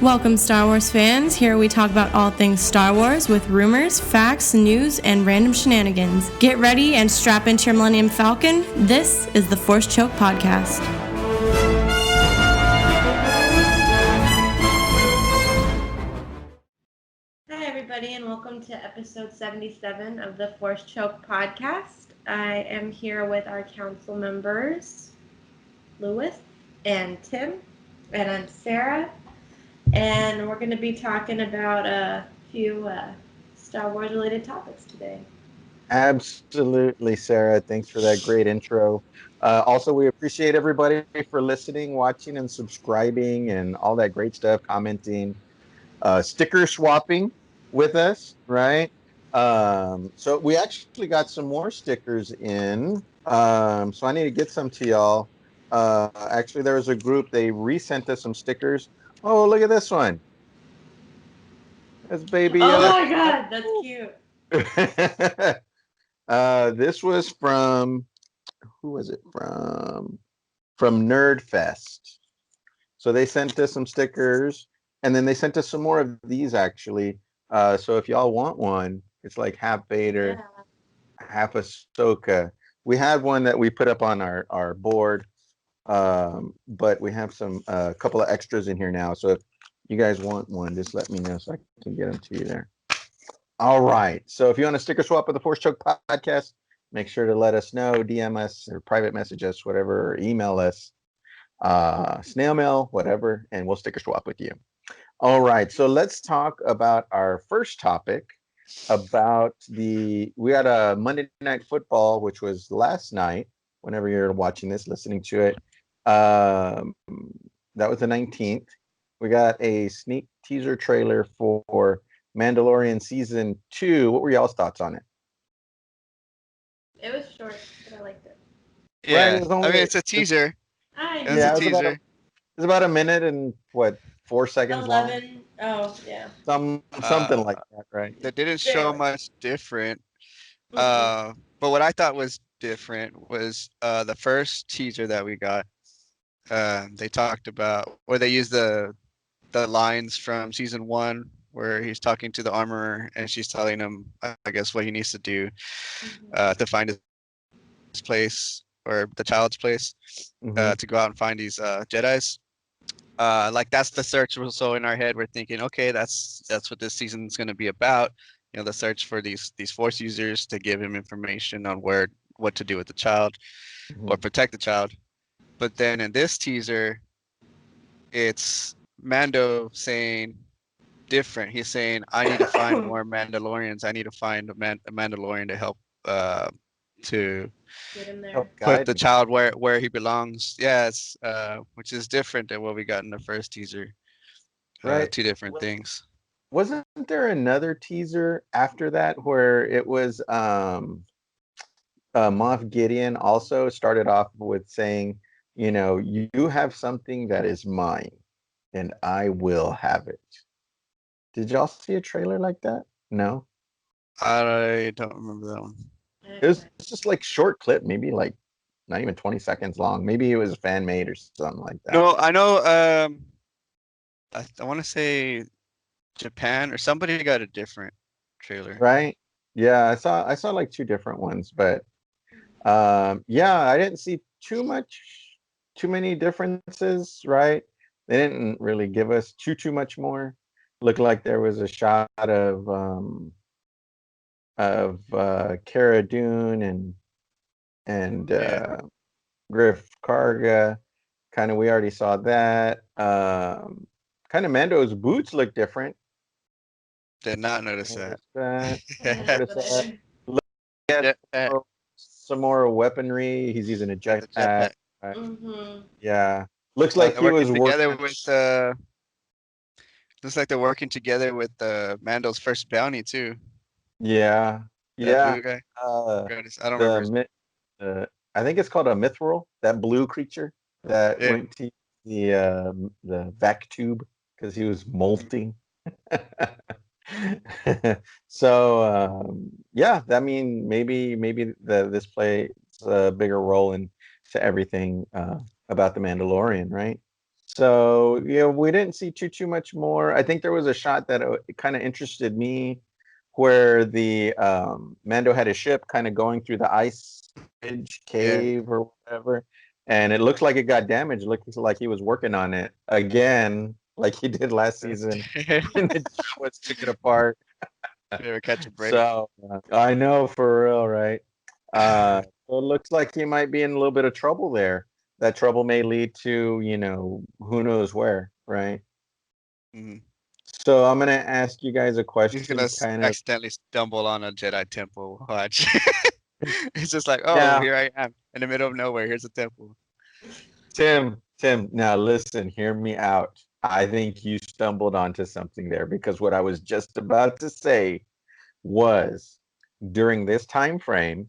Welcome, Star Wars fans. Here we talk about all things Star Wars with rumors, facts, news, and random shenanigans. Get ready and strap into your Millennium Falcon. This is the Force Choke Podcast. Hi, everybody, and welcome to episode 77 of the Force Choke Podcast. I am here with our council members, Louis and Tim, and I'm Sarah. And we're going to be talking about a few Star Wars related topics today. Absolutely, Sarah. Thanks for that great intro. Also, we appreciate everybody for listening, watching, and subscribing, and all that great stuff, commenting, sticker swapping with us, right? So we actually got some more stickers in. So I need to get some to y'all. Actually, there was a group, they resent us some stickers. Oh, look at this one. That's baby. Oh my God, that's cute. This was from, who was it from? From Nerd Fest. So they sent us some stickers, and then they sent us some more of these actually. So if y'all want one, it's like half Vader, half Ahsoka. We had one that we put up on our board, but we have some couple of extras in here now. So if you guys want one, just let me know so I can get them to you there. All right. So if you want a sticker swap of the Force Choke Podcast, make sure to let us know, DM us or private message us, whatever, or email us, snail mail, whatever, and we'll sticker swap with you. All right. So let's talk about our first topic about we had a Monday Night Football, which was last night, whenever you're watching this, listening to it. That was the 19th. We got a sneak teaser trailer for Mandalorian season 2. What were y'all's thoughts on it? It was short, but I liked it. Yeah, right, it's a teaser. It's about a minute and 4 seconds 11. long? Oh, yeah. Something like that, right? That didn't show much different. But what I thought was different was the first teaser that we got. They talked about, or they used the lines from season 1 where he's talking to the armorer and she's telling him, I guess, what he needs to do to find his place, or the child's place, to go out and find these Jedis. Like that's the search. So in our head, we're thinking, okay, that's what this season is going to be about. You know, the search for these Force users to give him information on what to do with the child or protect the child. But then in this teaser, it's Mando saying different. He's saying, I need to find more Mandalorians. I need to find a Mandalorian to help to get him there. Put the child where he belongs. Yes, which is different than what we got in the first teaser. Right. Two different things. Wasn't there another teaser after that where it was Moff Gideon also started off with saying, you know, you have something that is mine and I will have it. Did y'all see a trailer like that? No? I don't remember that one. It was just like short clip, maybe like not even 20 seconds long. Maybe it was a fan made or something like that. No, I know. I want to say Japan or somebody got a different trailer. Right? Yeah, I saw like 2 different ones, but yeah, I didn't see too many differences, right? They didn't really give us too much more. Looked like there was a shot of Cara Dune and Griff Karga. Kind of, we already saw that. Kind of Mando's boots look different. Did not notice that. Look at some more weaponry. He's using a jetpack. Right? Yeah, looks like he was together with. Looks like they're working together with Mando's first bounty too. Yeah. That blue guy. I don't remember. I think it's called a mithril. That blue creature that went to the vac tube because he was molting. So yeah, I mean maybe this plays a bigger role into everything about the Mandalorian, right? So yeah, we didn't see too much more. I think there was a shot that kind of interested me, where the Mando had his ship kind of going through the ice ridge Yeah. cave or whatever, and it looks like it got damaged. Looks like he was working on it again, like he did last season, and the Jawas took it apart. You ever catch a break? So I know for real, right? So it looks like he might be in a little bit of trouble there. That trouble may lead to, who knows where, right? Mhm. So I'm gonna ask you guys a He's gonna question, kind of. accidentally stumble on a Jedi temple. Watch. It's just like, oh, Now, here I am in the middle of nowhere. Here's a temple. Tim, now listen, hear me out. I think you stumbled onto something there, because what I was just about to say was, during this time frame,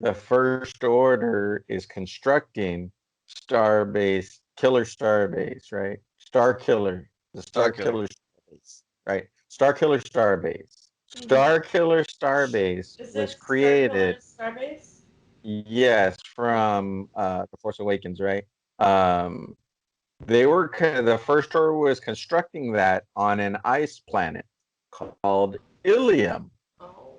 the First Order is constructing Starbase, Killer Starbase, right? Star Killer, the Star Star Killer. Killer Starbase, right? Star Killer Starbase. Mhm. Star Killer Starbase Is was it Star created, Killer's Starbase? yes, from The Force Awakens, right? Um, they were the First Order was constructing that on an ice planet called Ilium. Oh.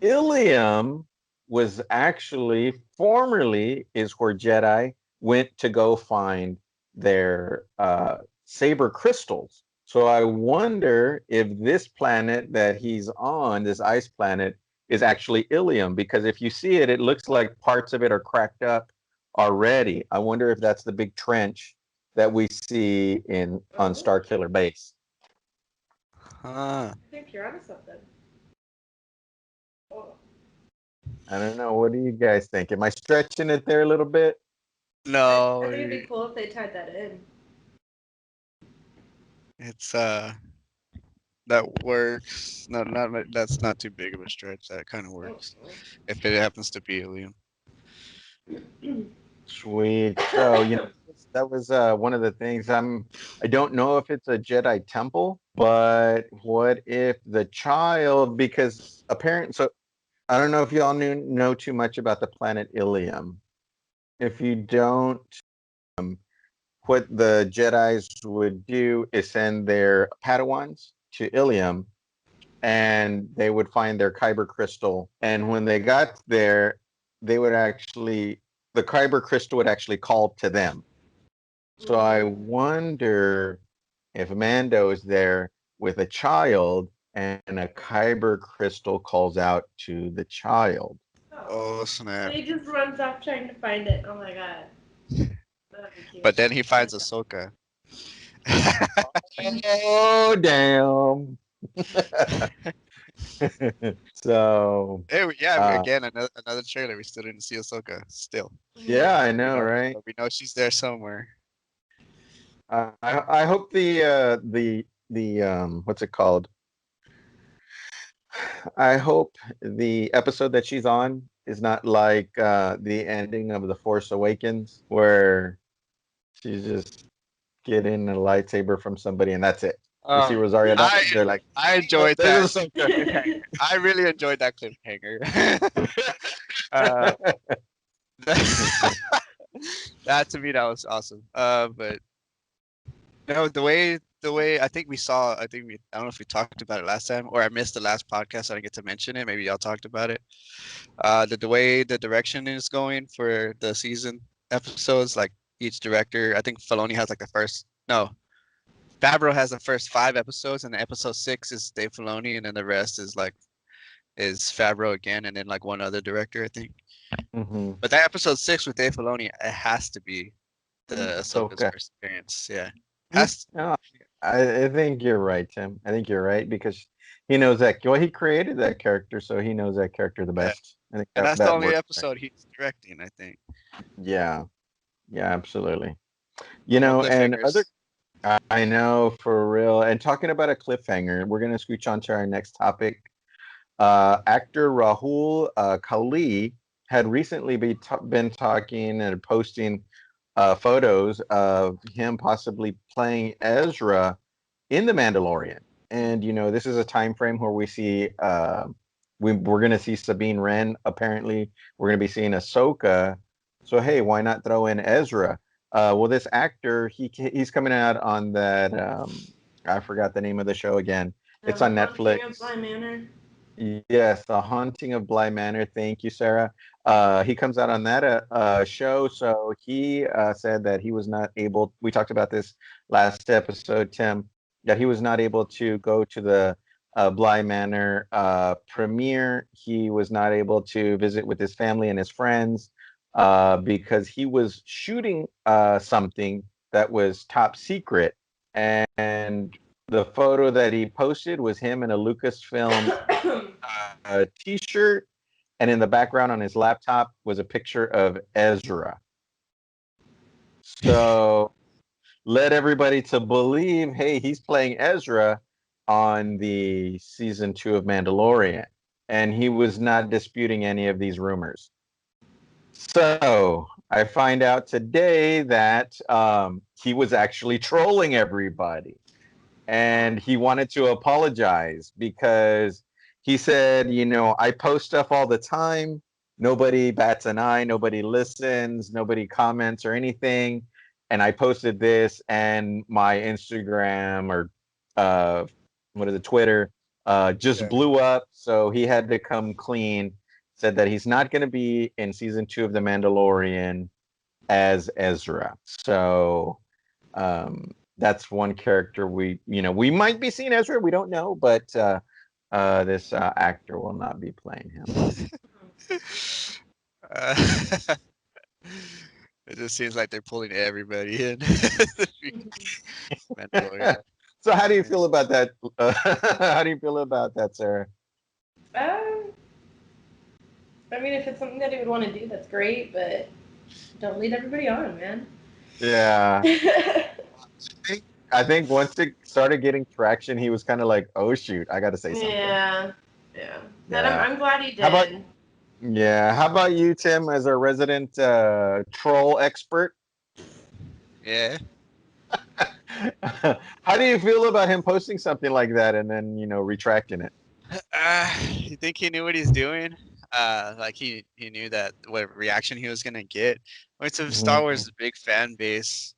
Ilium was actually formerly is where Jedi went to go find their saber crystals. So I wonder if this planet that he's on, this ice planet, is actually Ilium, because if you see it, it looks like parts of it are cracked up already. I wonder if that's the big trench that we see in on Oh. Starkiller Base. Huh. I think you're onto something. Oh. I don't know. What do you guys think? Am I stretching it there a little bit? I No, think it'd be cool if they tied that in. it's that works. No, that's not too big of a stretch. That kind of works if it happens to be Alien. Sweet. So, that was one of the things. I don't know if it's a Jedi temple, but what if the child, because apparently, so I don't know if y'all know too much about the planet Ilium. If you don't, what the Jedis would do is send their Padawans to Ilium, and they would find their kyber crystal. And when they got there, they would actually, the kyber crystal would actually call to them. So I wonder if Mando is there with a child, and a kyber crystal calls out to the child. Oh Oh. And snap! he just runs off trying to find it. Oh my god. That'd be cute. But then he finds Ahsoka. Oh, damn. So, Yeah, uh, again another trailer. We still didn't see Ahsoka. Still, yeah, I we know, know, right? but we know she's there somewhere. I hope the what's it called? I hope the episode that she's on is not like the ending of The Force Awakens, where she's just getting a lightsaber from somebody and that's it. You see Oh, Rosario I Dawson, they're like, I oh, enjoyed that there's Ahsoka. cliffhanger. I really enjoyed that cliffhanger. uh, that to me that was awesome. But no, the way I think we saw, I don't know if we talked about it last time or I missed the last podcast. I didn't get to mention it. Maybe y'all talked about it. The way the direction is going for the season episodes, like each director, I think Filoni has like the first no, Favreau has the first 5 episodes, and the episode 6 is Dave Filoni, and then the rest is Favreau again, and then like one other director, I think. Mm-hmm. But that episode 6 with Dave Filoni, it has to be the Ahsoka's Ahsoka. first experience. Yeah, Yeah, has to. no, I think you're right, Tim. I think you're right, because he knows that. Well, he created that character, so he knows that character the Yeah, best. I think and that that's the that only works. Right. episode he's directing, I think. Yeah, yeah, absolutely. No more And other, cliffhangers. I know for real. And talking about a cliffhanger, we're gonna scooch on to our next topic. Actor Rahul Kali had recently been talking and posting photos of him possibly playing Ezra in The Mandalorian. And this is a time frame where we see we're going to see Sabine Wren. Apparently, we're going to be seeing Ahsoka. So hey, why not throw in Ezra? Well, this actor, he's coming out on that. I forgot the name of the show again. It's The on Haunting of Netflix. Bly Manor. Yes, The Haunting of Bly Manor. Thank you, Sarah. He comes out on that show. So he said that he was not able. We talked about this last episode, Tim. That he was not able to go to the Bly Manor premiere. He was not able to visit with his family and his friends because he was shooting something that was top secret. And the photo that he posted was him in a Lucasfilm t-shirt, and in the background on his laptop was a picture of Ezra. So led everybody to believe, hey, he's playing Ezra on the season 2 of Mandalorian, and he was not disputing any of these rumors. So I find out today that he was actually trolling everybody, and he wanted to apologize because he said, I post stuff all the time. Nobody bats an eye, nobody listens, nobody comments or anything. And I posted this, and my Instagram or what is it, Twitter, just blew up. So he had to come clean, said that he's not going to be in season 2 of The Mandalorian as Ezra. So that's one character we might be seeing Ezra. We don't know, but this actor will not be playing him. It just seems like they're pulling everybody in. Mandalorian. So how do you feel about that? How do you feel about that, Sarah? I mean, if it's something that he would want to do, that's great, but don't lead everybody on, man. Yeah. I think once it started getting traction, he was kind of like, "Oh shoot, I got to say something." Yeah. But Yeah. I'm glad he did. How about you, Tim, as a resident troll expert? Yeah. How do you feel about him posting something like that and then retracting it? You think he knew what he's doing? Like he knew that what reaction he was gonna get. It's a Star Wars big fan base,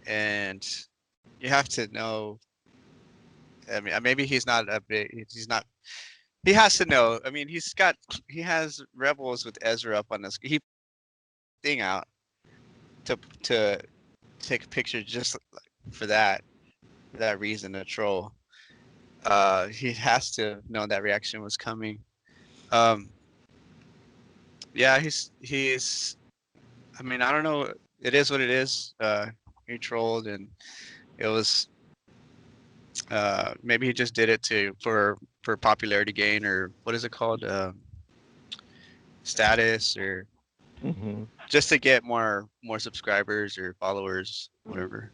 and you have to know. I mean, maybe he's not a big. He's not. He has to know. I mean, he has Rebels with Ezra up on this. He thing out to take a picture just for that reason, a troll. He has to know that reaction was coming. Yeah, he's. I mean, I don't know. It is what it is. He trolled, and it was. Maybe he just did it for popularity gain, or what is it called? Status, or just to get more subscribers or followers, whatever.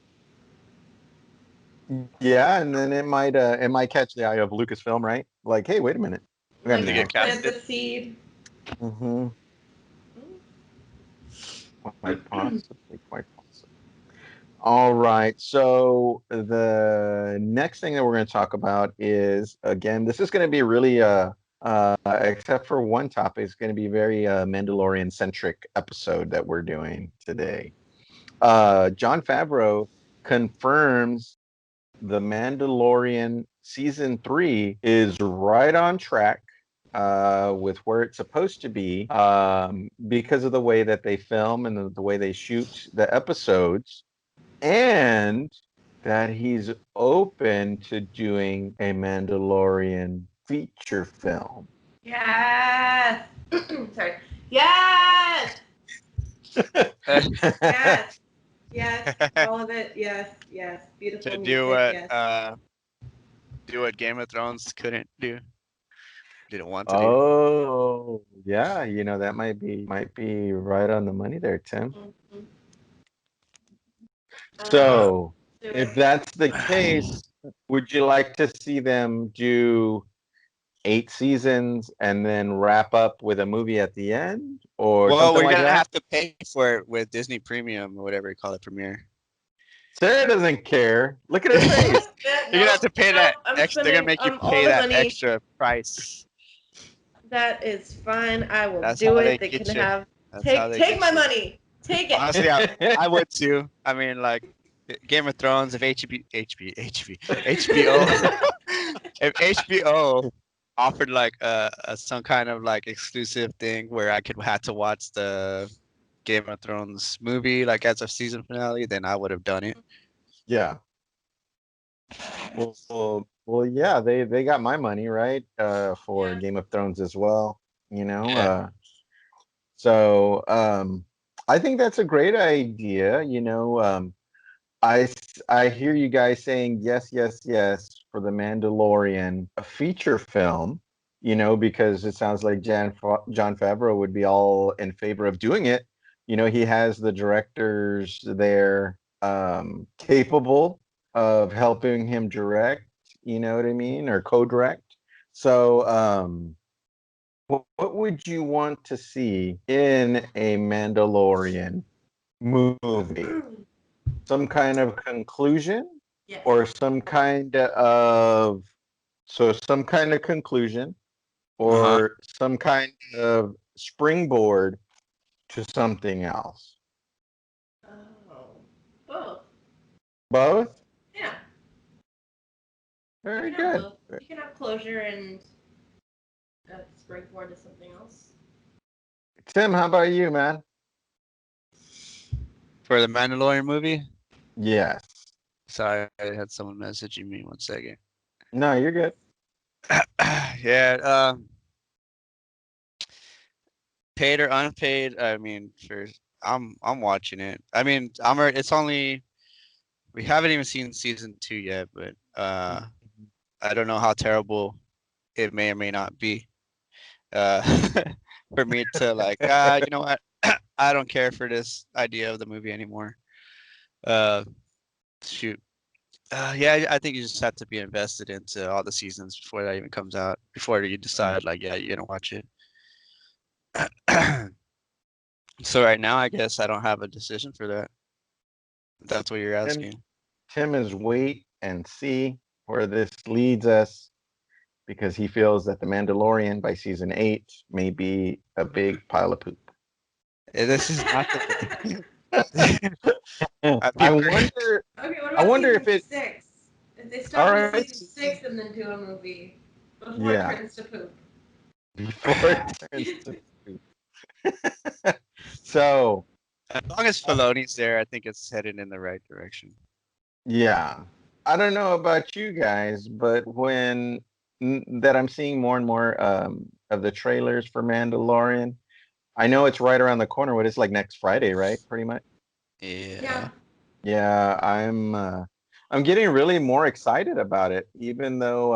Yeah, and then it might catch the eye of Lucasfilm, right? Like, hey, wait a minute. Like plant the seed. Quite possibly. All right. So the next thing that we're going to talk about is, again, this is going to be really except for one topic, it's going to be very Mandalorian centric episode that we're doing today. Jon Favreau confirms The Mandalorian season 3 is right on track with where it's supposed to be because of the way that they film and the way they shoot the episodes, and that he's open to doing a Mandalorian feature film. Yes. Sorry. Yes. Yes. Yes. All of it. Yes. Beautiful. To music, do what Game of Thrones couldn't do. Didn't want to do. Oh, yeah. That might be right on the money there, Tim. Mm-hmm. So, if that's the case, would you like to see them do 8 seasons and then wrap up with a movie at the end, or something we're like gonna that? have to pay for it with Disney Premium or whatever you call it, Premiere. Sarah doesn't care. Look at her face. You're gonna have to pay that extra. They're gonna make you pay that extra price. That is fine. I will do it. They can have take my money. Take it. Honestly, I would too. I mean, like Game of Thrones, if HBO, if HBO offered like a some kind of like exclusive thing where I could have to watch the Game of Thrones movie like as a season finale, then I would have done it. Yeah. Well, yeah, they got my money, right? For Yeah. Game of Thrones as well, you know. Yeah. So I think that's a great idea, you know. I hear you guys saying yes, yes, yes for the Mandalorian, a feature film, you know, because it sounds like John Favreau would be all in favor of doing it. You know, he has the directors there capable of helping him direct, you know what I mean, or co-direct. So, what would you want to see in a Mandalorian movie? Some kind of conclusion Yes. or some kind of conclusion Uh-huh. or some kind of springboard to something else. Oh, both. Both? Yeah, you Very can have good. both. You can have closure and springboard to something else. Tim, how about you, man? For the Mandalorian movie. Yes. Sorry, I had someone messaging me. 1 second. No, you're good. Yeah. Paid or unpaid. I mean, for I'm watching it. I mean, it's only we haven't even seen season 2 yet, but I don't know how terrible it may or may not be. Uh, for me to like, you know what? I don't care for this idea of the movie anymore. Uh, shoot. Yeah, I think you just have to be invested into all the seasons before that even comes out. Before you decide, like, yeah, you're gonna watch it. So right now, I guess I don't have a decision for that. If that's what you're Tim, asking. Tim is wait and see where this leads us because he feels that The Mandalorian by season 8 may be a big pile of poop. This is not the. I People are, wonder. Okay, what I about wonder season if it. 6? If they All stop with right. season 6 and then do a movie before it Yeah. turns to poop. Before it turns to poop. So as long as Filoni's there, I think it's headed in the right direction. yeah, I don't know about you guys, but that I'm seeing more and more of the trailers for Mandalorian. I know it's right around the corner. What it's like next Friday, right? Pretty much. Yeah. Yeah. Yeah, I'm getting really more excited about it, even though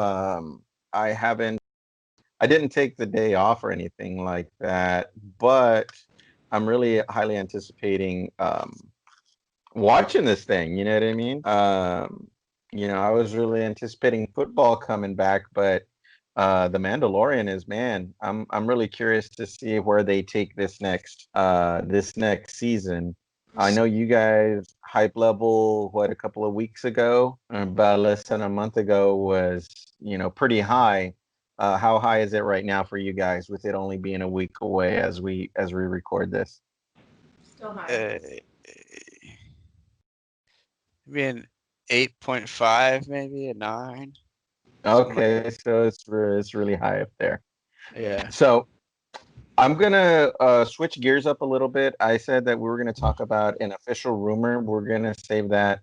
I haven't I didn't take the day off or anything like that, but I'm really highly anticipating watching this thing. You know what I mean? You know, I was really anticipating football coming back, but the Mandalorian is, man. I'm really curious to see where they take this next season. I know you guys hype level what a couple of weeks ago, about less than a month ago was, you know, pretty high. How high is it right now for you guys with it only being a week away as we record this? Still high. Uh, maybe an 8.5, maybe a 9. Something like Okay, so it's really high up there. yeah. So I'm gonna switch gears up a little bit. I said that we were gonna talk about an official rumor. We're gonna save that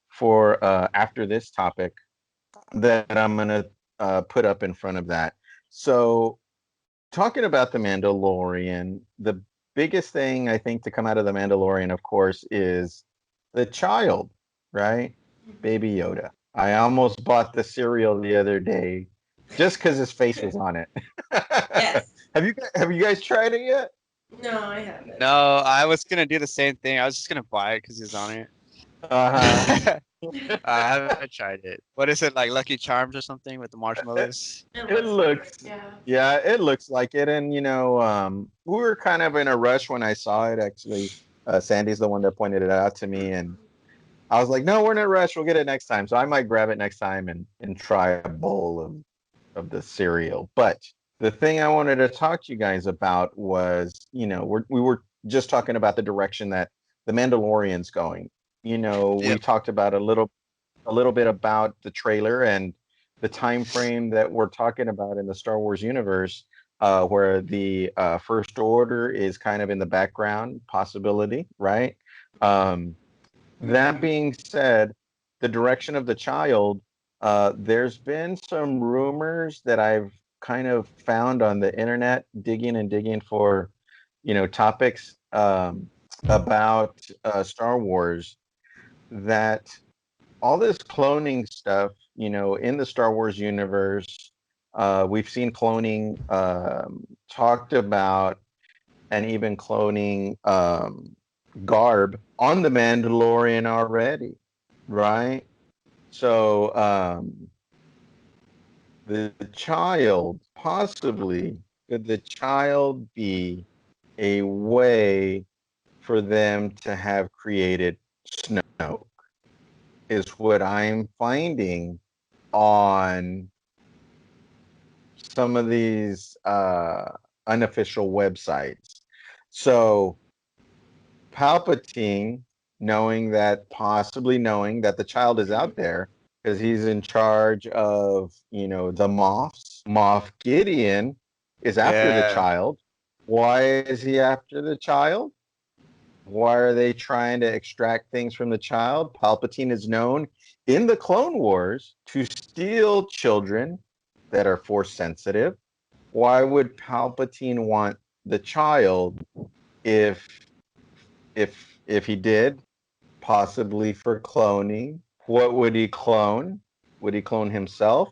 for after this topic that I'm gonna put up in front of that. So talking about the Mandalorian, the biggest thing I think to come out of the Mandalorian, of course, is the child, right? Baby Yoda. I almost bought the cereal the other day just because his face was on it. Yes. Have you guys tried it yet? No, I haven't. No, I was gonna do the same thing. I was just gonna buy it because he's on it. Uh-huh. I haven't tried it. What is it like, Lucky Charms or something with the it, marshmallows? It it looks like it. looks Yeah. yeah, it looks like it. And you know, we were kind of in a rush when I saw it actually. Sandy's the one that pointed it out to me, and I was like, no, we're in a rush. We'll get it next time. So I might grab it next time and try a bowl of the cereal. But the thing I wanted to talk to you guys about was, you know, we were just talking about the direction that the Mandalorian's going. We Yep. talked about a little bit about the trailer and the time frame that we're talking about in the Star Wars universe, where the First Order is kind of in the background possibility, right? Um, that being said, the direction of the child, there's been some rumors that I've kind of found on the internet, digging and digging for, topics about Star Wars, that all this cloning stuff, in the Star Wars universe, we've seen cloning talked about, and even cloning garb on the Mandalorian already, right? So the child, possibly, could the child be a way for them to have created Snoke? Is what I'm finding on some of these unofficial websites. So Palpatine, possibly knowing that the child is out there, because he's in charge of, the Moffs. Moff Gideon is after the Yeah. child. Why is he after the child? Why are they trying to extract things from the child? Palpatine is known in the Clone Wars to steal children that are force sensitive. Why would Palpatine want the child if if he did? Possibly for cloning. What would he clone? Would he clone himself?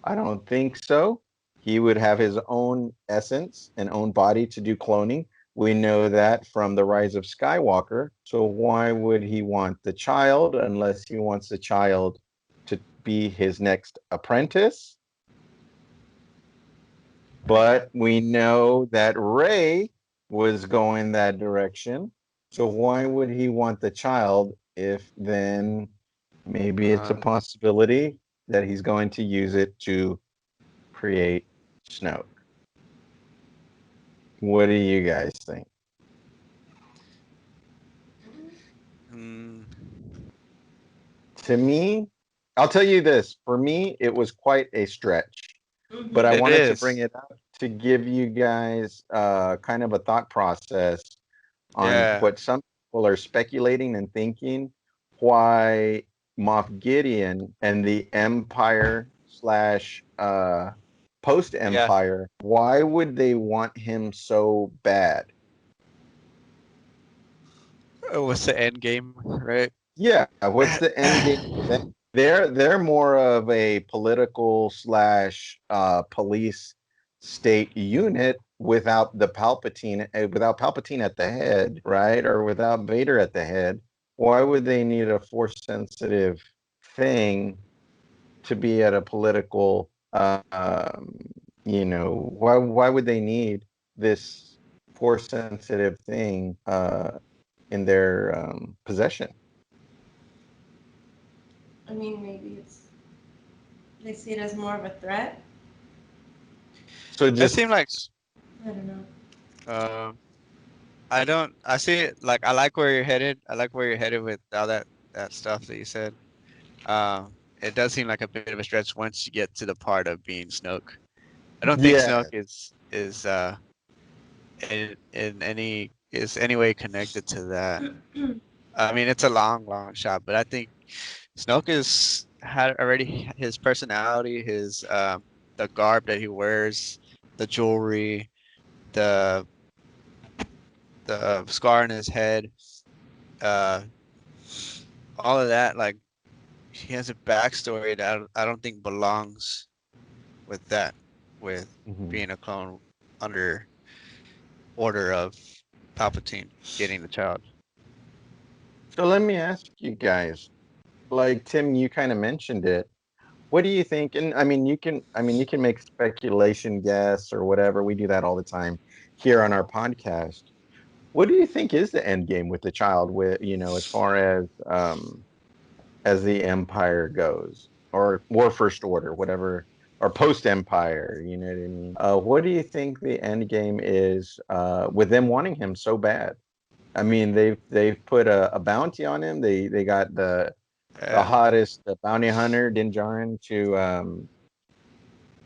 I don't think so. He would have his own essence and own body to do cloning. We know that from The Rise of Skywalker. So why would he want the child unless he wants the child to be his next apprentice? But we know that Rey was going that direction. So why would he want the child if then maybe it's a Uh, possibility that he's going to use it to create Snoke? What do you guys think? mm, To me, I'll tell you this. For me, it was quite a stretch, but I Mm-hmm. it wanted to bring is. it up to give you guys kind of a thought process on Yeah. what some people are speculating and thinking, why Moff Gideon and the Empire slash post Yeah. Empire, why would they want him so bad? What's the end game, right? Yeah, what's the end game for them? They're more of a political slash police state unit without Palpatine at the head, right? Or without Vader at the head. Why would they need a force sensitive thing to be at a political why would they need this force sensitive thing in their possession? I mean, maybe they see it as more of a threat. So It seemed just like I don't know. uh, I don't. I see it like I like where you're headed. I like where you're headed with all that stuff that you said. It does seem like a bit of a stretch once you get to the part of being Snoke. I don't think yeah. Snoke is in any way connected to that. I mean, it's a long shot, but I think Snoke is had already his personality, his the garb that he wears, the jewelry, the the scar on his head, uh, all of that. Like he has a backstory that I don't think belongs with that, with Mhm. being a clone under order of Palpatine getting the child. So let me ask you guys, like Tim, you kind of mentioned it. What do you think? And I mean, you can make speculation, guess, or whatever. We do that all the time here on our podcast. What do you think is the end game with the child, with as far as the Empire goes, or War First Order, whatever, or post Empire? You know what I mean? What do you think the end game is with them wanting him so bad? I mean, they've put a bounty on him. They got the Yeah. hottest bounty hunter, Din Djarin,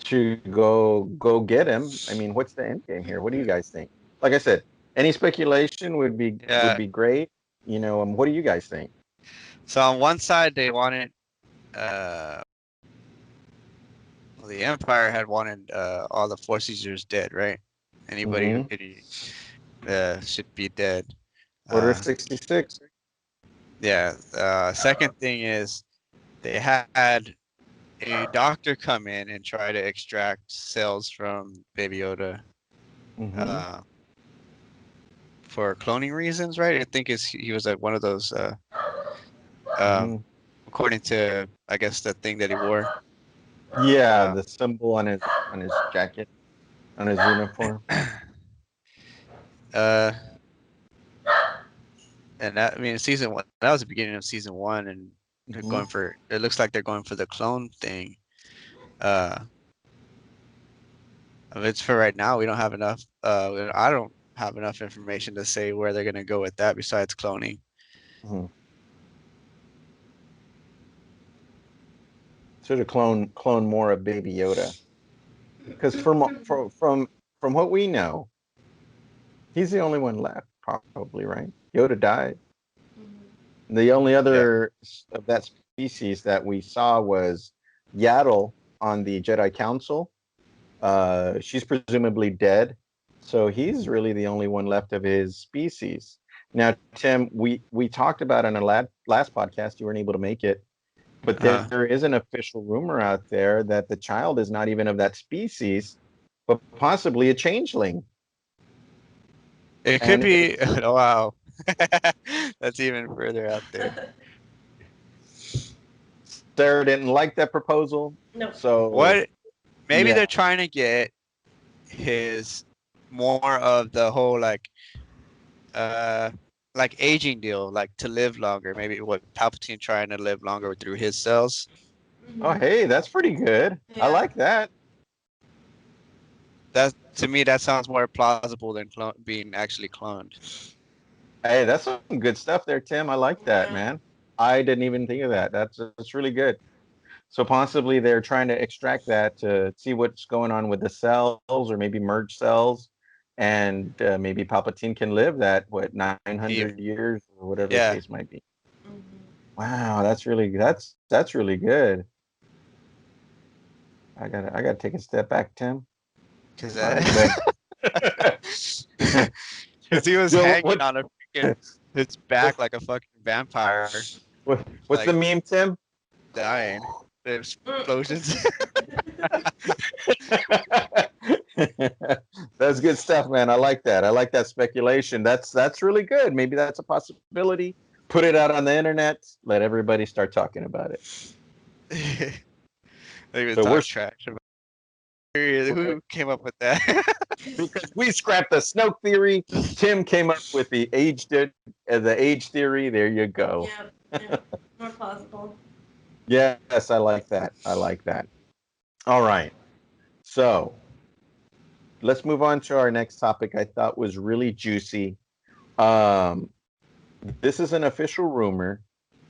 to go get him. I mean, what's the end game here? What do you guys think? Like I said, any speculation would Yeah. be great. What do you guys think? So on one side they wanted uh well, the Empire had wanted all the Force users dead, right? Anybody who Hmm. could should be dead. Order Uh 66. yeah. Second thing is they had a doctor come in and try to extract cells from Baby Yoda Hmm. uh, for cloning reasons, right? I think he was like one of those, Hmm. according to I guess the thing that he wore. Yeah, Uh, the symbol on his jacket, on his uniform. uh, and that I mean season one that was the beginning of season one, and they're Hmm. going for it looks like they're going for the clone thing. Uh, it's for right now. We don't have enough. I don't have enough information to say where they're gonna go with that besides cloning. Hmm. Should have clone more of Baby Yoda, because from what we know, he's the only one left, probably, right? Yoda died. The only Yeah. other of that species that we saw was Yaddle on the Jedi Council. She's presumably dead, so he's really the only one left of his species. Now, Tim, we talked about in a last podcast. You weren't able to make it, but Uh, there is an official rumor out there that the child is not even of that species, but possibly a changeling. it could And be. Oh, wow. That's even further out there. Sarah didn't like that proposal. No. So, What? Maybe yeah. they're trying to get his more of the whole uh like aging deal, like to live longer. Maybe what Palpatine trying to live longer through his cells. Oh, Hmm. hey, that's pretty good. I Yeah. like that. That to So, me that sounds more plausible than being actually cloned. hey, that's some good stuff there, Tim. I like that, Yeah. man. I didn't even think of that. That's really good. So possibly they're trying to extract that to see what's going on with the cells, or maybe merge cells, and maybe Palpatine can live that what Even 900 years or whatever the yeah, case might be. Hmm. Wow, that's really good. I gotta take a step back, Tim. because All right, but because he was so hanging on a freaking his back what's like a fucking vampire, what's the like meme, Tim? dying. The explosions. That's good stuff, man. I like that. I like that speculation. That's really good. Maybe that's a possibility. Put it out on the internet. Let everybody start talking about it. They would So talk trash about we're who came up with that. because we scrapped the Snoke theory. Tim came up with the age theory. There you go. Yeah. Yeah. More plausible. Yes, I like that. I like that. All right. So let's move on to our next topic. I thought was really juicy. Um, this is an official rumor.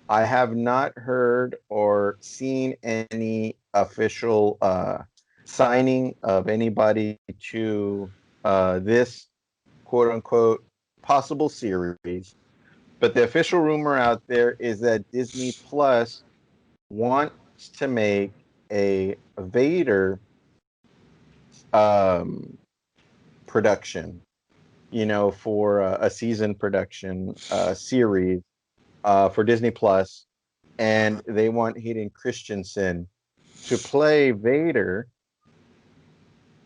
I have not heard or seen any official signing of anybody to this quote unquote possible series. But the official rumor out there is that Disney Plus wants to make a Vader um, production, for a season production series for Disney Plus, and Uh-huh. they want Hayden Christensen to play Vader,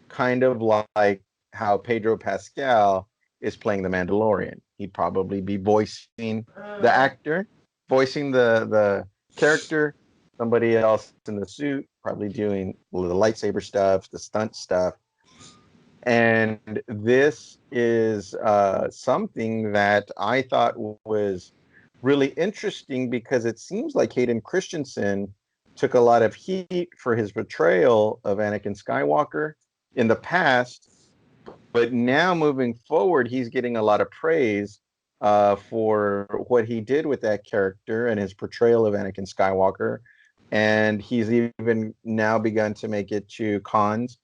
kind of like how Pedro Pascal is playing the Mandalorian. He'd probably be voicing the Uh, actor, voicing the character, somebody else in the suit, probably doing the lightsaber stuff, the stunt stuff. And this is something that I thought was really interesting because it seems like Hayden Christensen took a lot of heat for his portrayal of Anakin Skywalker in the past, but now moving forward, he's getting a lot of praise for what he did with that character and his portrayal of Anakin Skywalker. And he's even now begun to make it to cons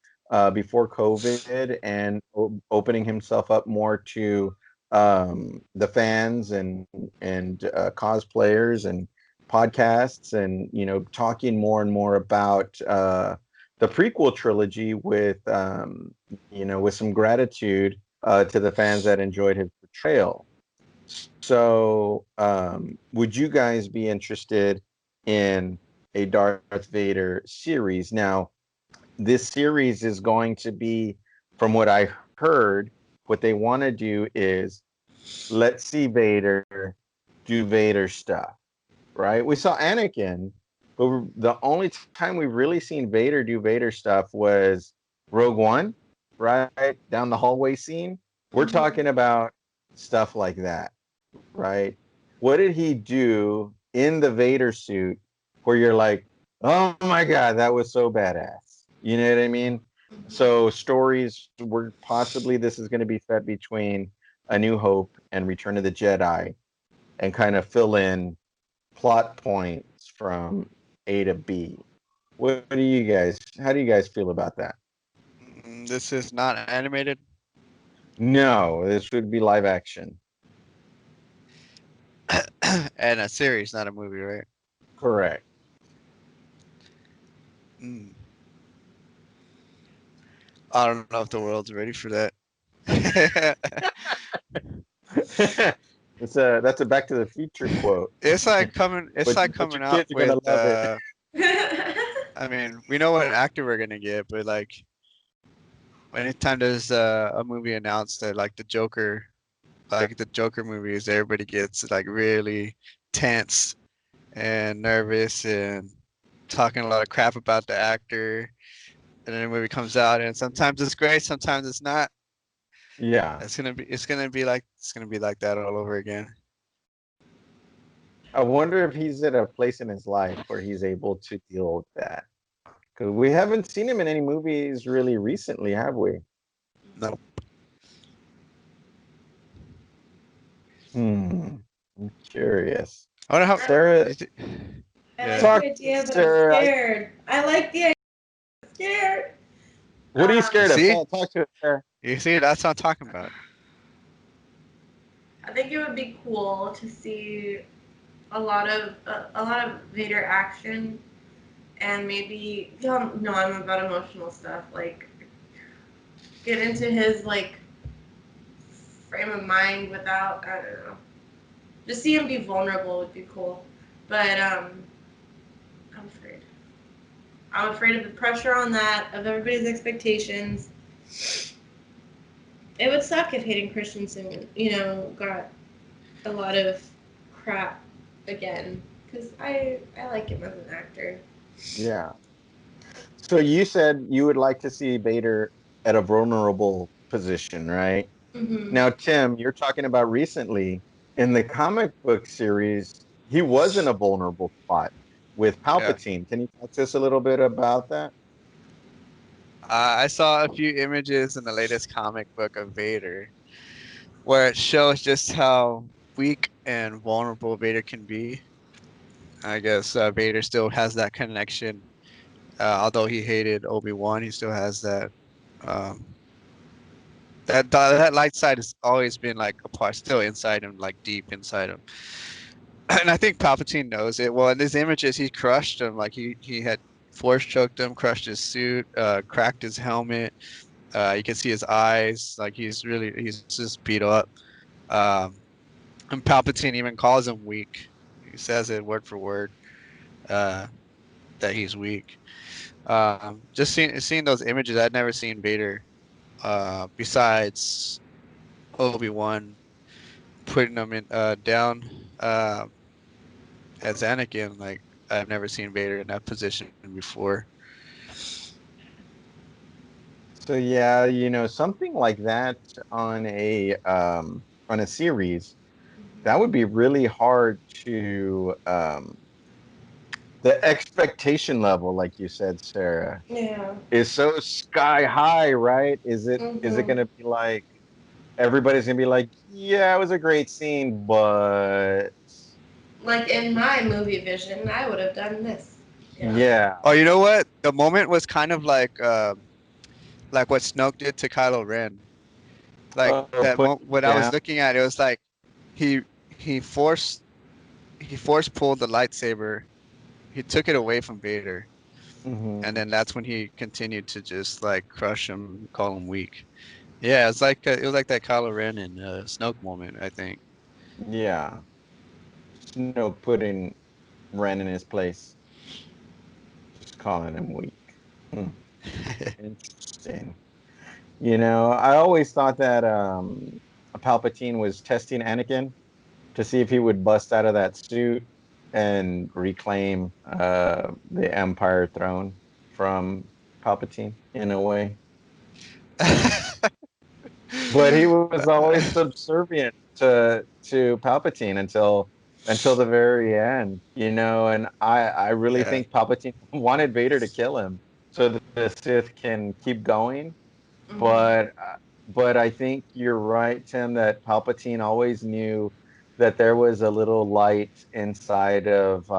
before COVID and opening himself up more to the fans and cosplayers and podcasts, and talking more and more about the prequel trilogy with some gratitude to the fans that enjoyed his portrayal. So, would you guys be interested in a Darth Vader series? Now, this series is going to be, from what I heard, what they want to do is let's see Vader do Vader stuff, right? We saw Anakin, but the only time we've really seen Vader do Vader stuff was Rogue One, right? Down the hallway scene. We're talking about stuff like that, right? What did he do in the Vader suit where you're like, oh my God, that was so badass? You know what I mean? So stories were possibly this is going to be set between A New Hope and Return of the Jedi and kind of fill in plot points from A to B. What do you guys, how do you guys feel about that? This is not animated. No, this would be live action. And a series, not a movie, right? Correct. Mm. I don't know if the world's ready for that. That's a Back to the Future quote. It's like coming. It's But, like but your coming out kids are with. gonna love it. I mean, we know what actor we're gonna get, but like, anytime there's a movie announced that like the Joker, like the Joker movies, everybody gets like really tense and nervous and talking a lot of crap about the actor. And then the movie comes out, and sometimes it's great, sometimes it's not. Yeah. It's gonna be like that all over again. I wonder if he's at a place in his life where he's able to deal with that. Because we haven't seen him in any movies really recently, have we? No. I'm curious. I wonder how. Sarah, you thi- I Yeah. like talk, the idea, but Sarah. I'm scared. I like the idea, but I'm scared. What are you scared of? See? Talk to us, Sarah. You see, that's what I'm talking about. I think it would be cool to see a lot of Vader action, and maybe no, I'm about emotional stuff. Like get into his like frame of mind without I don't know. Just see him be vulnerable would be cool, but I'm afraid. I'm afraid of the pressure on that, of everybody's expectations. It would suck if Hayden Christensen, got a lot of crap again, because I like him as an actor. Yeah. So you said you would like to see Vader at a vulnerable position, right? Mm-hmm. Now, Tim, you're talking about recently in the comic book series, he was in a vulnerable spot with Yeah. Palpatine. Can you talk to us a little bit about that? I saw a few images in the latest comic book of Vader where it shows just how weak and vulnerable Vader can be. I guess Vader still has that connection. Although he hated Obi-Wan, he still has that. Um, that light side has always been like a part, still inside him, like deep inside him. And I think Palpatine knows it. Well, in his images, he crushed him. Like he had force choked him, crushed his suit, cracked his helmet. You can see his eyes. Like he's just beat up. Um, and Palpatine even calls him weak. He says it word for word. Uh, that he's weak. Just seeing those images, I'd never seen Vader. Besides Obi-Wan putting him in down uh, as Anakin, like I've never seen Vader in that position before. So yeah, something like that on a series, that would be really hard to the expectation level, like you said, Sarah, Yeah. is so sky high, right? Is it Mm-hmm. gonna be like everybody's gonna be like, yeah, it was a great scene, but Like in my movie vision, I would have done this. yeah. Oh, you know what? The moment was kind of like what Snoke did to Kylo Ren. Like that Put when I was down. looking at it, it was like he he forced he force pulled the lightsaber. He took it away from Vader, and Hmm. then that's when he continued to just like crush him, call him weak. Yeah, it's like it was like that Kylo Ren and Snoke moment, I think. Yeah. Snoke putting Ren in his place, just calling him weak. Hmm. Interesting. I always thought that Palpatine was testing Anakin to see if he would bust out of that suit and reclaim the Empire throne from Palpatine in a way. But he was always subservient to Palpatine until the very end, and I really Yeah, think Palpatine wanted Vader to kill him so that the Sith can keep going. Mm-hmm. But I think you're right, Tim, that Palpatine always knew that there was a little light inside of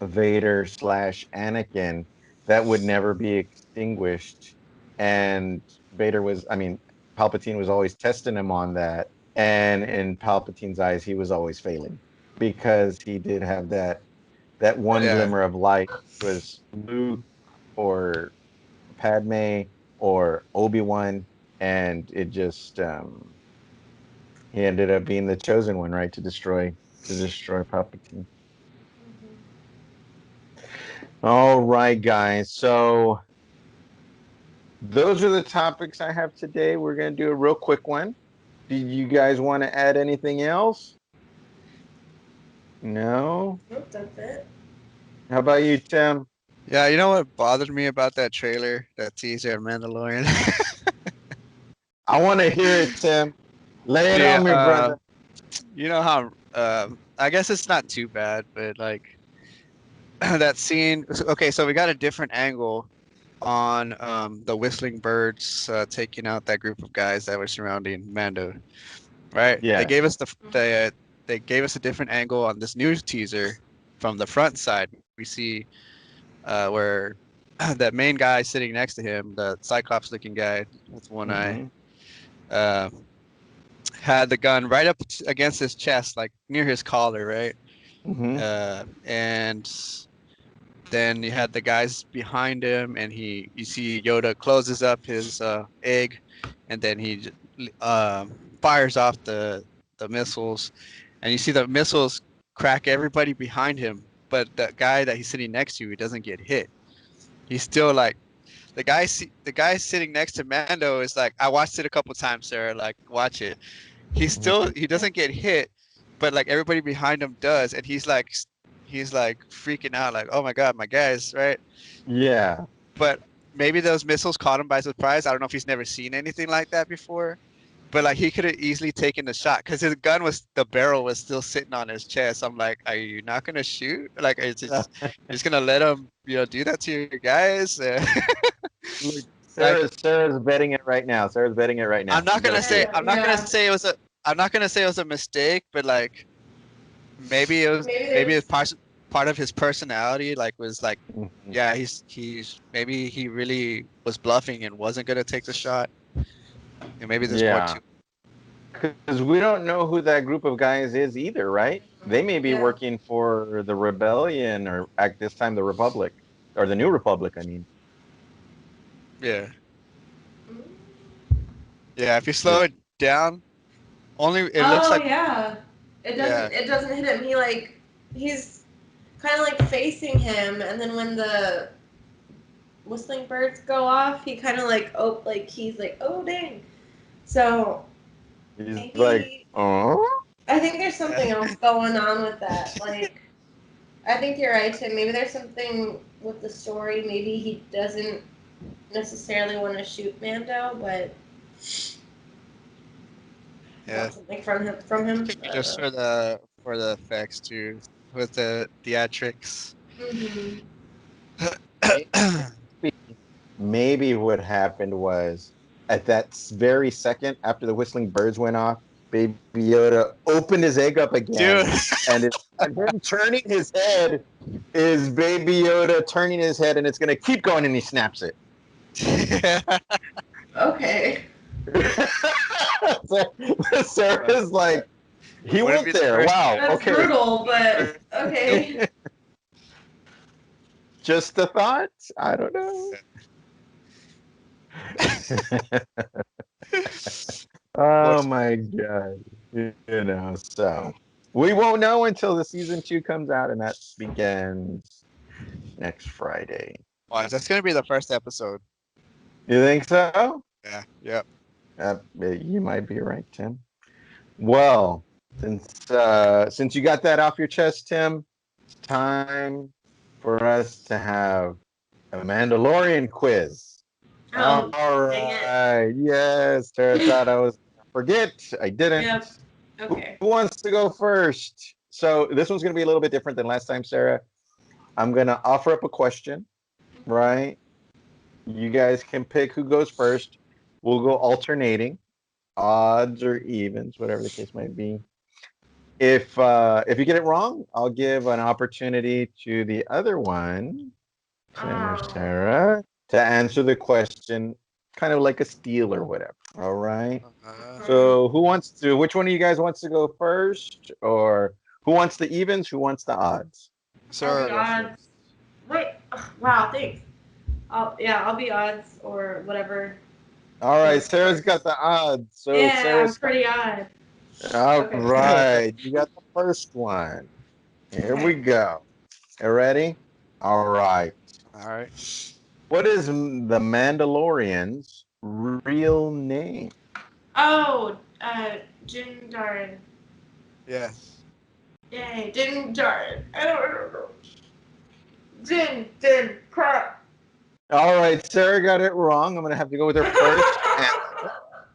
Vader slash Anakin that would never be extinguished. And I mean, Palpatine was always testing him on that. And in Palpatine's eyes, he was always failing because he did have that one yeah. glimmer of light was Luke or Padme or Obi-Wan, and it just he ended up being the chosen one, right, to destroy Palpatine. All right, guys. So those are the topics I have today. We're gonna do a real quick one. Did you guys want to add anything else? No? Nope, that's it. How about you, Tim? Yeah, you know what bothered me about that trailer, that teaser of Mandalorian? I want to hear it, Tim. Lay it the on me, brother. you know how I guess it's not too bad, but like that scene. Okay, so we got a different angle on the whistling birds taking out that group of guys that were surrounding Mando. Right? They Yeah. gave us they gave us a different angle on this news teaser from the front side. We see where that main guy sitting next to him, the Cyclops looking guy with one eye, Mm-hmm. uh, had the gun right up against his chest, like near his collar, right? Mm-hmm. And then you had the guys behind him, and you see Yoda closes up his egg, and then he fires off the missiles, and you see the missiles crack everybody behind him, but the guy that he's sitting next to, he doesn't get hit. He's still like the guy sitting next to Mando is like, I watched it a couple times, sir. Like, watch it. He doesn't get hit, but like everybody behind him does, and he's like freaking out, like, oh my god, my guys, right? Yeah. But maybe those missiles caught him by surprise. I don't know if he's never seen anything like that before, but like he could have easily taken the shot because the barrel was still sitting on his chest. I'm like, are you not gonna shoot? Like, you're just gonna let him, do that to your guys? Look, Like, Sarah's betting it right now. Sarah's betting it right now. She's gonna shoot. Yeah, yeah. I'm not gonna say it was a mistake, but like Maybe maybe it's there's. part of his personality. Like was like, Mhm. yeah, he's maybe he really was bluffing and wasn't gonna take the shot. And maybe there's more Yeah, to. because we don't know who that group of guys is either, right? They may be Yeah. working for the rebellion or at this time the Republic or the New Republic. I mean, Yeah, Mm. yeah. If you slow just it down, only it looks Oh like, yeah. It yeah, doesn't. It doesn't hit him. He's kind of like facing him, and then when the whistling birds go off, he kind of like he's like, oh dang. So he's like, maybe oh, I think there's something yeah, else going on with that. Like I think you're right, Tim. Maybe there's something with the story. Maybe he doesn't necessarily want to shoot Mando, but yeah. want something from him. It could be I don't just know. for the effects too, with the theatrics. Mm-hmm. maybe maybe what happened was at that very second after the whistling birds went off, Baby Yoda opened his egg up again, Dude. and him turning his head is Baby Yoda turning his head, and it's gonna keep going, and he snaps it. Okay. Sarah's like, he Would it went be the there. first- Wow. That's Okay. brutal, but okay. Just a thought. I don't know. Oh my god. You know, so we won't know until the season 2 comes out, and that begins next Friday. Watch, that's gonna be the first episode. You think so? Yeah. Yep. You might be right, Tim. Well, since you got that off your chest, Tim, it's time for us to have a Mandalorian quiz. Oh, All dang it. right. Yes, Tara thought I was gonna forget. I didn't. Yep. Okay. Who wants to go first? So this one's going to be a little bit different than last time, Sarah. I'm going to offer up a question, right? You guys can pick who goes first. We'll go alternating, odds or evens, whatever the case might be. If you get it wrong, I'll give an opportunity to the other one, Tim or Oh. Sarah, to answer the question, kind of like a steal or whatever. All right. So which one of you guys wants to go first? Or who wants the evens? Who wants the odds? Sarah, I'll be go odds. first. Wait. Ugh, wow. Thanks. I'll be odds or whatever. All right, Goes Sarah's first. got the odds. So Yeah, I'm Sarah's pretty odd. all Okay. right. You got the first one. Here we Okay. go. You ready? All right. All right. What is the Mandalorian's real name? Oh, Jin Darn. Yes. Yay, Jin Darn. I don't remember. Jin, crap. All right, Sarah got it wrong. I'm gonna have to go with her first answer.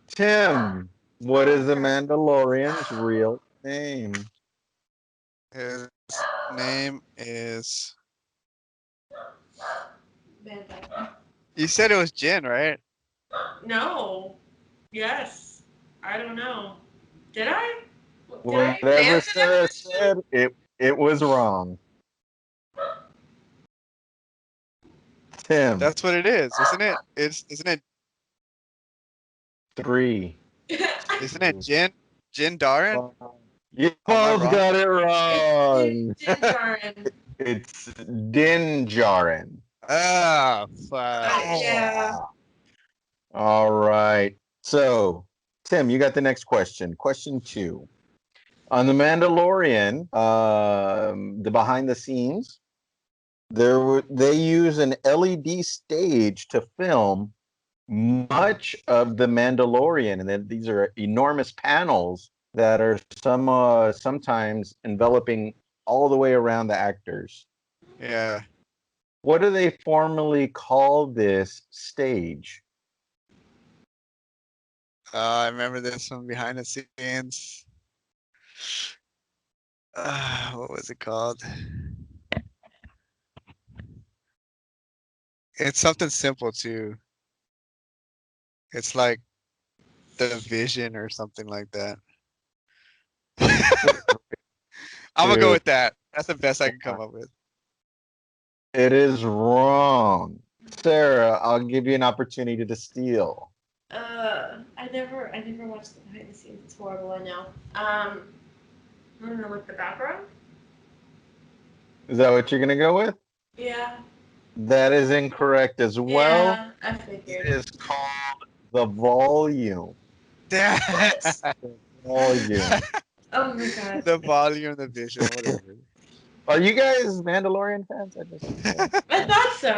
Tim, what is the Mandalorian's real name? His name is. You said it was Jin, right? No. Yes. I don't know. Did I? Did I even Whatever answer Sarah that question? said, it was wrong. Tim, That's what it is, isn't it? three. Isn't it Jin Darin? You Am I both wrong? got it It's wrong. Jin Darn. It's Din Djarin. Ah, fuck. Yeah. All right. So, Tim, you got the next question. Question 2. On The Mandalorian, the behind the scenes, they use an LED stage to film much of The Mandalorian, and then these are enormous panels that are sometimes enveloping all the way around the actors. Yeah. What do they formally call this stage? I remember this one behind the scenes. What was it called? It's something simple too. It's like the vision or something like that. I'm gonna go with that. That's the best I can come up with. It is wrong. Sarah, I'll give you an opportunity to steal. I never watched the behind the scenes. It's horrible. I know. I don't know, like the background. Is that what you're going to go with? Yeah. That is incorrect as well. Yeah, I It figured. is called the volume. What? Volume. Oh my god. The volume, the vision, whatever. Are you guys Mandalorian fans? I just I thought so.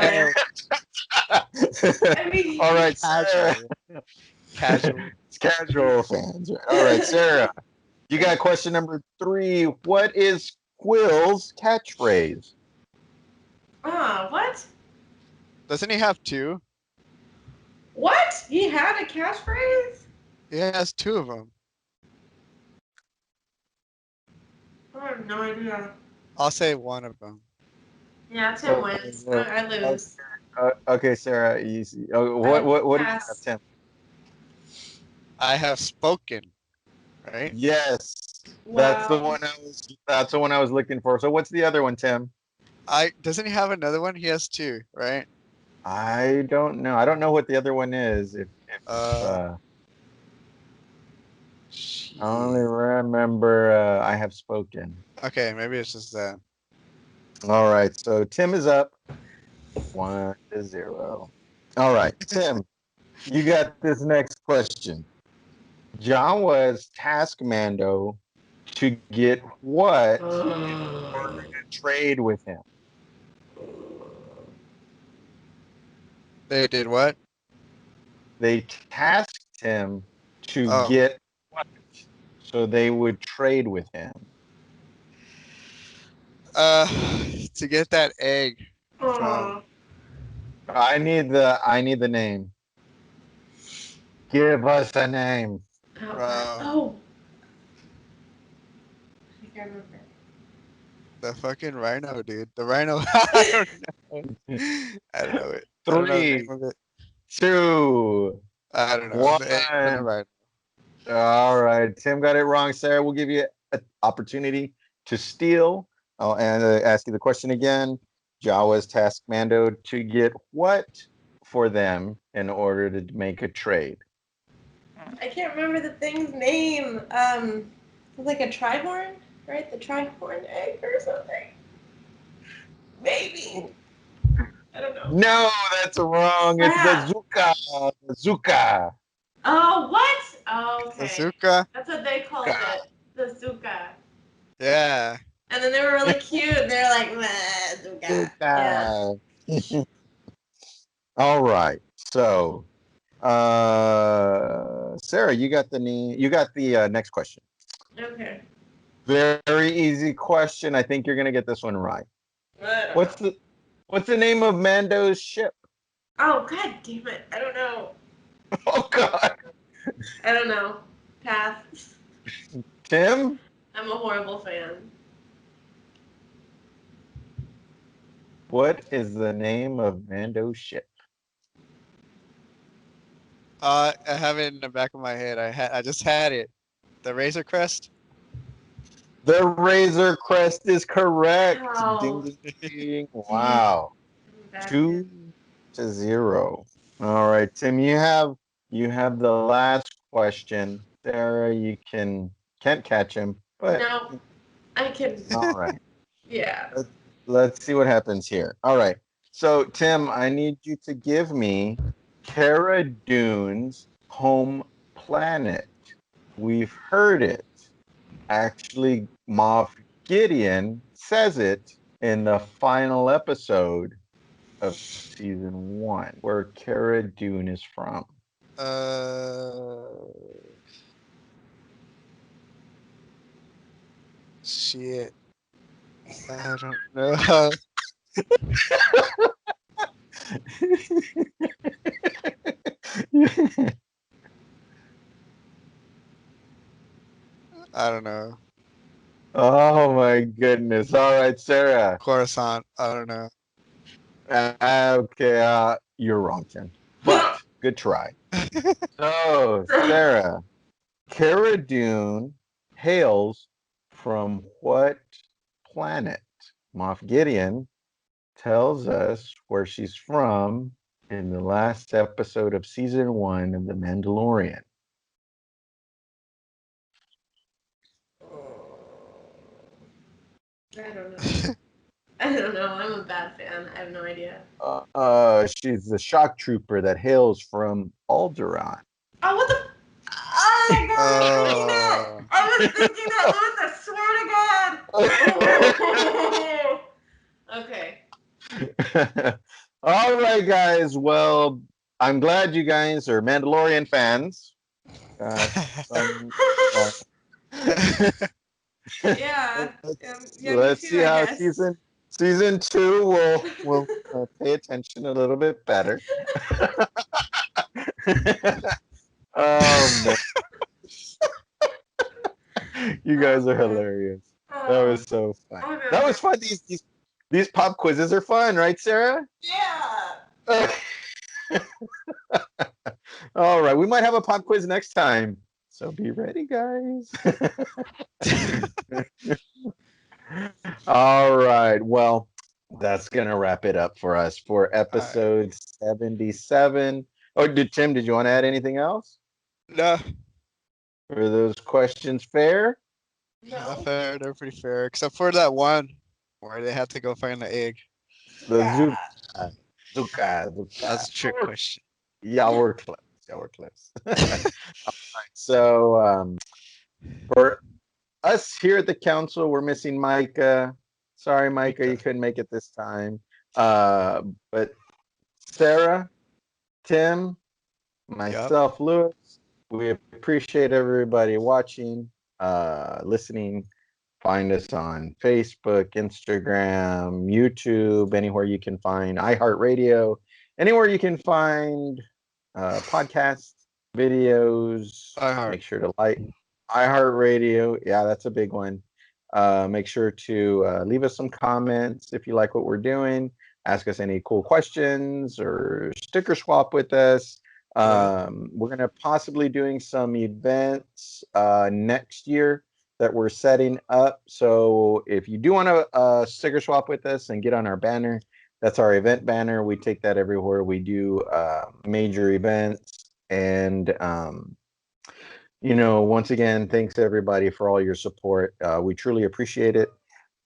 I mean, All right, Sarah. Casual. It's casual fans. All right, Sarah. You got question number 3. What is Quill's catchphrase? What? Doesn't he have two? What? He had a catchphrase? He has two of them. I have no idea. I'll say one of them. Yeah, Tim wins. I lose. Okay, Sarah. Easy. What do you have, Pass. Tim? I have spoken. Right? Yes. That's the Wow. one I was looking for. So what's the other one, Tim? Doesn't he have another one? He has two, right? I don't know. I don't know what the other one is. If Uh, uh I only shit. remember I have spoken. Okay, maybe it's just that. All right. So Tim is up 1-0. All right, Tim, you got this next question. John was task Mando to get what to trade with him? They did what? They tasked him to Oh, get what? So they would trade with him. uh, to get that egg from. Oh. I need the name. Give us a name. From Oh. I think I remember. the fucking rhino, dude. The rhino. I don't know. I don't know it. I don't know the name Three, of it. 2, I don't know. The egg from the 1. rhino. All right, Tim got it wrong. Sarah, we'll give you an opportunity to steal. And ask you the question again. Jawa's tasked Mando to get what for them in order to make a trade? I can't remember the thing's name. It's like a trihorn, right? The trihorn egg or something. Maybe. I don't know. No, that's wrong. It's the Crap. Zuka. Zuka. Oh, what? Oh, okay. Bazooka? That's what they called Zuka. it. The Zuka. Yeah. And then they were really cute. And they were like, "Meh, Zuka." Yeah. Zuka. All right. So, Sarah, you got the next question. Okay. Very easy question. I think you're gonna get this one right. I don't What's know. the what's the name of Mando's ship? Oh, god damn it. I don't know. Oh God, I don't know. Pass. Tim. I'm a horrible fan. What is the name of Mando's ship? I have it in the back of my head. I just had it. The Razor Crest. The Razor Crest is correct. Ding Oh, ding ding. dang. Wow. I'm a bad fan. 2-0. All right, Tim, you have the last question. Sarah, you can't catch him, but No, I can. all right. Yeah. Let's see what happens here. All right. So, Tim, I need you to give me Cara Dune's home planet. We've heard it. Actually, Moff Gideon says it in the final episode of season 1, where Cara Dune is from. Uh, shit. I don't know. I don't know. Oh my goodness. All right, Sarah. Coruscant. I don't know. Okay, you're wrong, Tim. But good try. So, Sarah, Cara Dune hails from what planet? Moff Gideon tells us where she's from in the last episode of season 1 of The Mandalorian. I don't know. I don't know. I'm a bad fan. I have no idea. She's the shock trooper that hails from Alderaan. Oh, what the? Oh, God, I was thinking that. Oh. I was thinking that, Louis. I swear to God. Oh. Okay. All right, guys. Well, I'm glad you guys are Mandalorian fans. Some, uh, Yeah. Yeah, me let's too, see I how guess. season 2 will pay attention a little bit better. Oh man, you Oh, guys are man. hilarious. That Oh, was so fun. I'm That was fun. embarrassed. These pop quizzes are fun, right, Sarah? Yeah. All right, we might have a pop quiz next time, so be ready, guys. All right, well, that's gonna wrap it up for us for All right. episode 77. Oh, did you want to add anything else? No, Were those questions fair? not No. fair. They're pretty fair, except for that one where they had to go find the egg. The Yeah. That's a trick Zuka. question. Y'all were close. Y'all were close. So, for us here at the council, we're missing Micah. Sorry, Micah, you Mika. couldn't make it this time. Uh, but Sarah, Tim, Yep. myself, Lewis, we appreciate everybody watching, listening. Find us on Facebook, Instagram, YouTube, anywhere you can find iHeartRadio, anywhere you can find podcasts, videos. I heart. Make sure to like iHeartRadio. Yeah, that's a big one. Make sure to leave us some comments if you like what we're doing. Ask us any cool questions or sticker swap with us. Yep. We're going to possibly doing some events next year that we're setting up. So if you do want to sticker swap with us and get on our banner, that's our event banner. We take that everywhere we do major events. And, once again, thanks everybody for all your support. We truly appreciate it.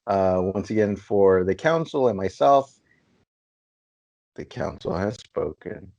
Once again, for the council and myself, the council has spoken.